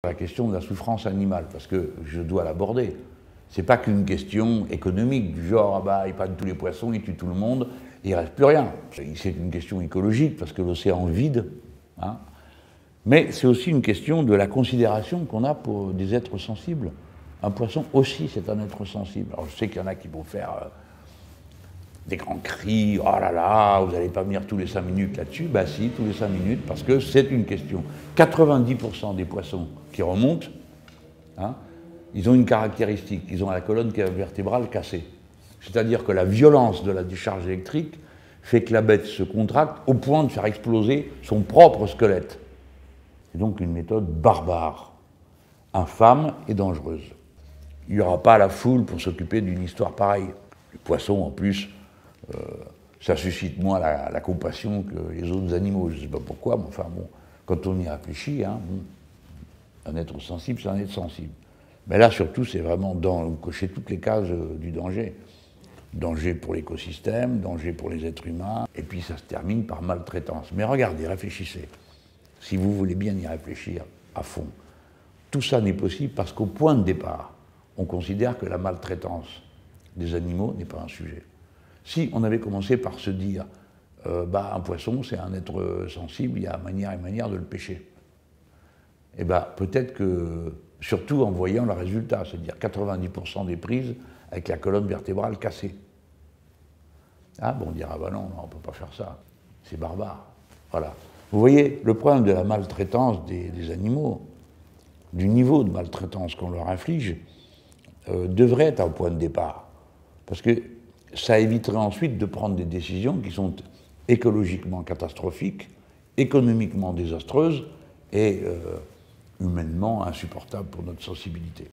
La question de la souffrance animale, parce que je dois l'aborder. C'est pas qu'une question économique, du genre, ah bah, ils prennent tous les poissons, ils tuent tout le monde, et il reste plus rien. C'est une question écologique, parce que l'océan vide, hein. Mais c'est aussi une question de la considération qu'on a pour des êtres sensibles. Un poisson aussi, c'est un être sensible. Alors je sais qu'il y en a qui vont faire des grands cris, oh là là, vous n'allez pas venir tous les 5 minutes là-dessus. Ben si, tous les 5 minutes, parce que c'est une question. 90% des poissons qui remontent, hein, ils ont une caractéristique, ils ont la colonne vertébrale cassée. C'est-à-dire que la violence de la décharge électrique fait que la bête se contracte au point de faire exploser son propre squelette. C'est donc une méthode barbare, infâme et dangereuse. Il n'y aura pas la foule pour s'occuper d'une histoire pareille. Les poissons, en plus, ça suscite moins la compassion que les autres animaux. Je ne sais pas pourquoi, mais enfin bon, quand on y réfléchit, hein, bon, un être sensible, c'est un être sensible. Mais là, surtout, c'est vraiment cocher toutes les cases du danger. Danger pour l'écosystème, danger pour les êtres humains, et puis ça se termine par maltraitance. Mais regardez, réfléchissez. Si vous voulez bien y réfléchir à fond, tout ça n'est possible parce qu'au point de départ, on considère que la maltraitance des animaux n'est pas un sujet. Si on avait commencé par se dire bah, un poisson, c'est un être sensible, il y a manière et manière de le pêcher, et bah, peut-être que, surtout en voyant le résultat, c'est-à-dire 90% des prises avec la colonne vertébrale cassée. Ah bon, on dira, bah non, on ne peut pas faire ça, c'est barbare. Voilà. Vous voyez, le problème de la maltraitance des animaux, du niveau de maltraitance qu'on leur inflige, devrait être un point de départ. Parce que ça éviterait ensuite de prendre des décisions qui sont écologiquement catastrophiques, économiquement désastreuses et humainement insupportables pour notre sensibilité.